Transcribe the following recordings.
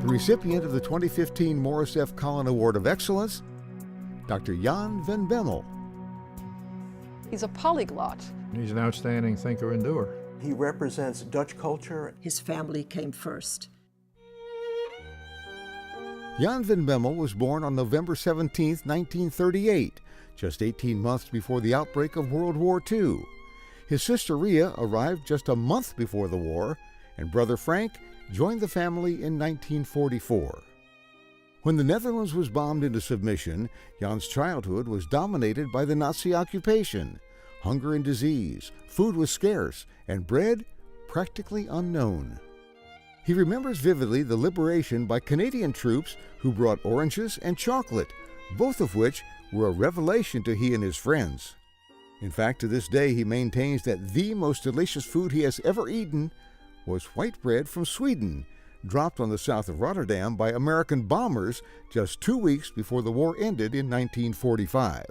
The recipient of the 2015 Morris F. Collen Award of Excellence, Dr. Jan van Bemmel. He's a polyglot. He's an outstanding thinker and doer. He represents Dutch culture. His family came first. Jan van Bemmel was born on November 17, 1938, just 18 months before the outbreak of World War II. His sister Ria arrived just a month before the war, and brother Frank joined the family in 1944. When the Netherlands was bombed into submission, Jan's childhood was dominated by the Nazi occupation. Hunger and disease, food was scarce, and bread practically unknown. He remembers vividly the liberation by Canadian troops who brought oranges and chocolate, both of which were a revelation to he and his friends. In fact, to this day, he maintains that the most delicious food he has ever eaten was white bread from Sweden, dropped on the south of Rotterdam by American bombers just 2 weeks before the war ended in 1945.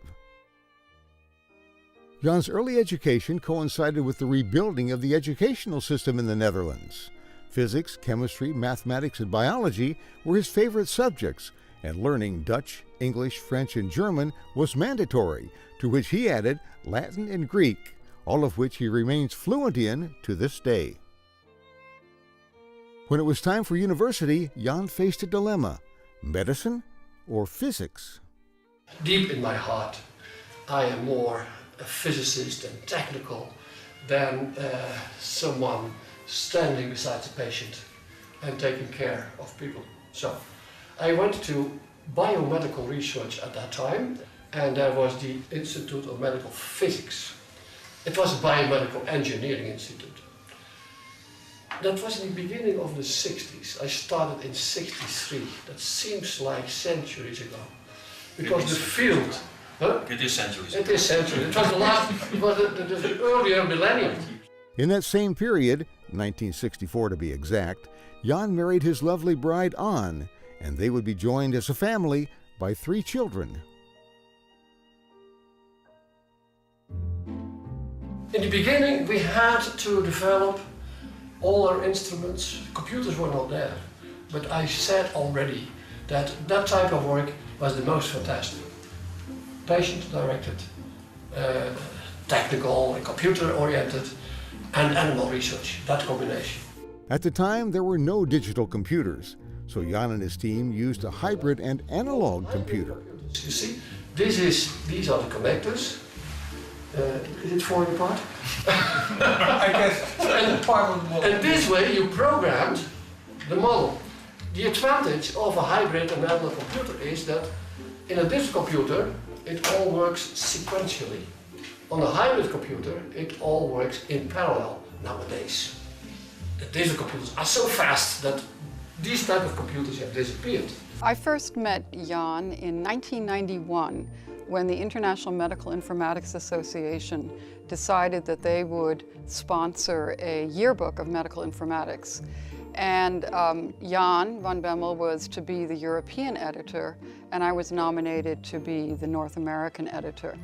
Jan's early education coincided with the rebuilding of the educational system in the Netherlands. Physics, chemistry, mathematics, and biology were his favorite subjects, and learning Dutch, English, French, and German was mandatory, to which he added Latin and Greek, all of which he remains fluent in to this day. When it was time for university, Jan faced a dilemma: medicine or physics? Deep in my heart, I am more a physicist and technical than someone standing beside the patient and taking care of people. So I went to biomedical research at that time, and there was the Institute of Medical Physics. It was a biomedical engineering institute. That was in the beginning of the 60s. I started in 63. That seems like centuries ago. Because the field... Huh? It is centuries. It is centuries. It was the last, it was the earlier millennium. In that same period, 1964 to be exact, Jan married his lovely bride Anne, and they would be joined as a family by 3 children. In the beginning, we had to develop all our instruments. Computers were not there, but I said already that that type of work was the most fantastic. Patient-directed, technical and computer-oriented, and animal research, that combination. At the time, there were no digital computers, so Jan and his team used a hybrid and analog computer. You see, these are the connectors. Is it falling apart? I guess it's part of the model. And this way you programmed the model. The advantage of a hybrid and analog computer is that in a digital computer it all works sequentially. On a hybrid computer it all works in parallel nowadays. The digital computers are so fast that these type of computers have disappeared. I first met Jan in 1991 when the International Medical Informatics Association decided that they would sponsor a yearbook of medical informatics. And Jan van Bemmel was to be the European editor, and I was nominated to be the North American editor.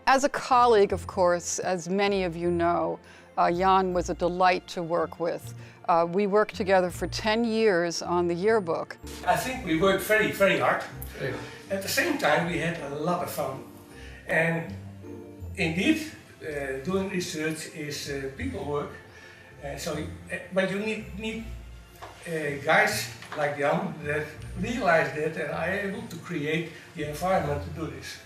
As a colleague, of course, as many of you know, Jan was a delight to work with. We worked together for 10 years on the yearbook. I think we worked very, very hard. At the same time, we had a lot of fun. And indeed, doing research is people work. But you need guys like Jan that realize that and are able to create the environment to do this.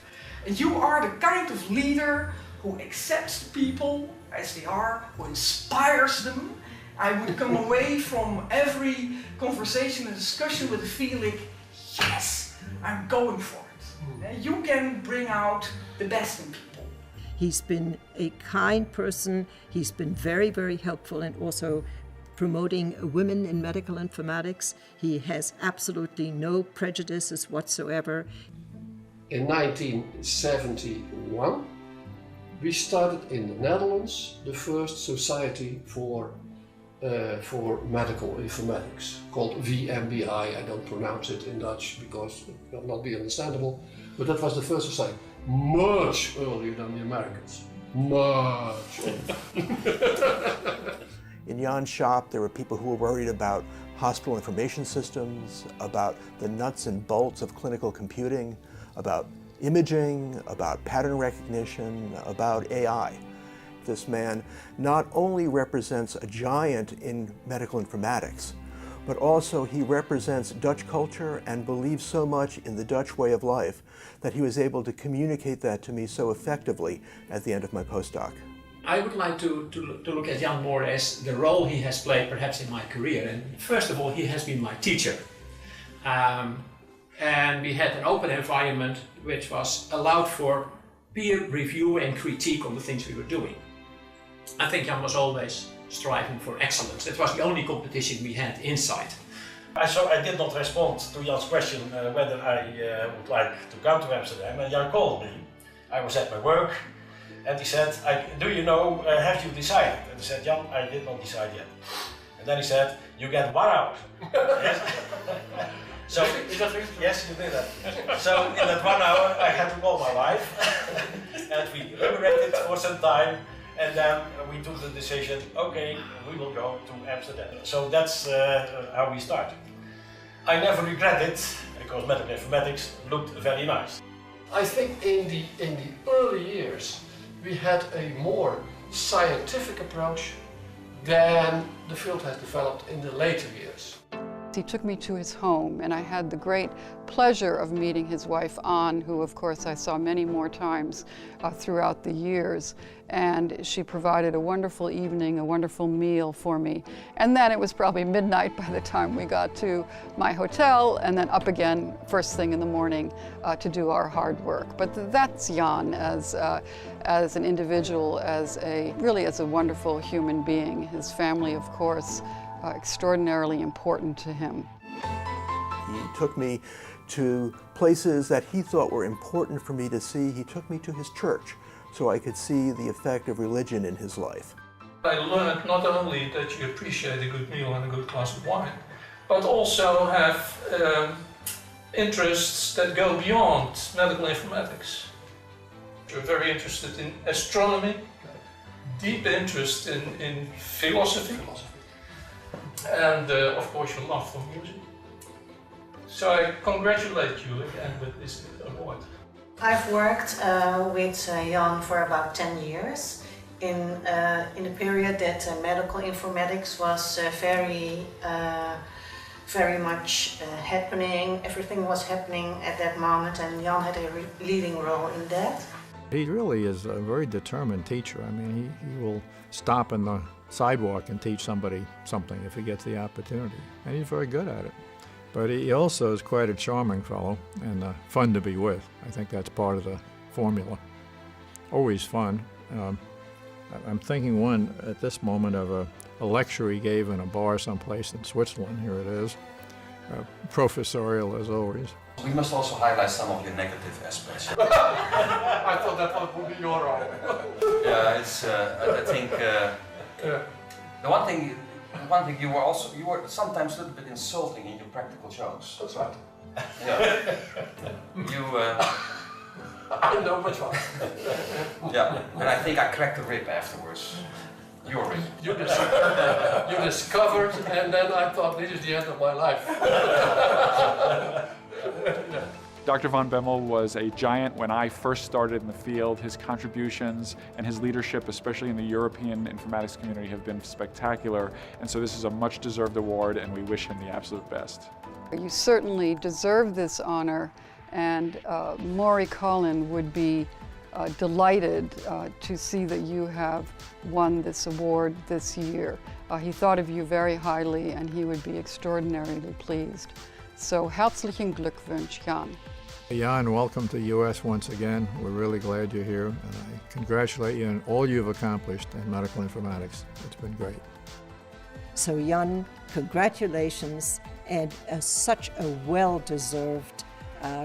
And you are the kind of leader who accepts people as they are, who inspires them. I would come away from every conversation and discussion with the feeling, yes, I'm going for it. You can bring out the best in people. He's been a kind person. He's been very, very helpful in also promoting women in medical informatics. He has absolutely no prejudices whatsoever. In 1971, we started in the Netherlands the first society for medical informatics, called VMBI. I don't pronounce it in Dutch because it will not be understandable, but that was the first society, much earlier than the Americans. Much earlier. In Jan's shop, there were people who were worried about hospital information systems, about the nuts and bolts of clinical computing, about imaging, about pattern recognition, about AI. This man not only represents a giant in medical informatics, but also he represents Dutch culture and believes so much in the Dutch way of life that he was able to communicate that to me so effectively at the end of my postdoc. I would like to look at Jan more as the role he has played perhaps in my career. And first of all, he has been my teacher. And we had an open environment which was allowed for peer review and critique on the things we were doing. I think Jan was always striving for excellence. That was the only competition we had inside. So I did not respond to Jan's question whether I would like to come to Amsterdam, and Jan called me. I was at my work, and he said, do you know, have you decided? And I said, Jan, I did not decide yet. And then he said, you get 1 hour. Yes. So, yes, you did that. So in that 1 hour, I had to call my wife, and we deliberated for some time, and then we took the decision, okay, we will go to Amsterdam. So that's how we started. I never regret it, because medical informatics looked very nice. I think in the early years, we had a more scientific approach than the field has developed in the later years. He took me to his home, and I had the great pleasure of meeting his wife, Anne, who of course I saw many more times throughout the years. And she provided a wonderful evening, a wonderful meal for me. And then it was probably midnight by the time we got to my hotel, and then up again first thing in the morning to do our hard work. But that's Jan as an individual, really as a wonderful human being. His family, of course, extraordinarily important to him. He took me to places that he thought were important for me to see. He took me to his church so I could see the effect of religion in his life. I learned not only that you appreciate a good meal and a good glass of wine, but also have interests that go beyond medical informatics. You're very interested in astronomy, deep interest in philosophy, and of course your love for music. So I congratulate you again with this award. I've worked with Jan for about 10 years in a period that medical informatics was very much happening. Everything was happening at that moment, and Jan had a leading role in that. He really is a very determined teacher. I mean, he will stop in the sidewalk and teach somebody something if he gets the opportunity, and he's very good at it. But he also is quite a charming fellow and fun to be with. I think that's part of the formula. Always fun. I'm thinking one at this moment of a lecture he gave in a bar someplace in Switzerland. Here it is. Professorial as always. We must also highlight some of your negative aspects. I thought that would be your role. Yeah, it's. I think the one thing you were sometimes a little bit insulting in your practical jokes. That's right. Yeah. I know which one. Yeah, and I think I cracked a rib afterwards. Your rib. You discovered, and then I thought this is the end of my life. Dr. von Bemmel was a giant when I first started in the field. His contributions and his leadership, especially in the European informatics community, have been spectacular. And so this is a much deserved award, and we wish him the absolute best. You certainly deserve this honor, and Maury Collen would be delighted to see that you have won this award this year. He thought of you very highly, and he would be extraordinarily pleased. So herzlichen Glückwunsch, Jan. Jan, welcome to the U.S. once again. We're really glad you're here, and I congratulate you on all you've accomplished in medical informatics. It's been great. So Jan, congratulations, and such a well-deserved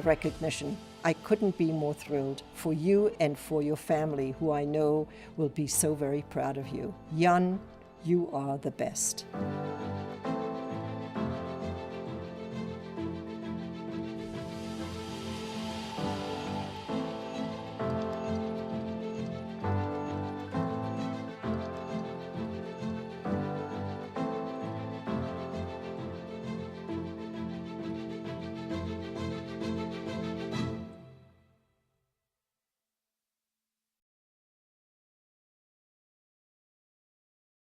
recognition. I couldn't be more thrilled for you and for your family, who I know will be so very proud of you. Jan, you are the best.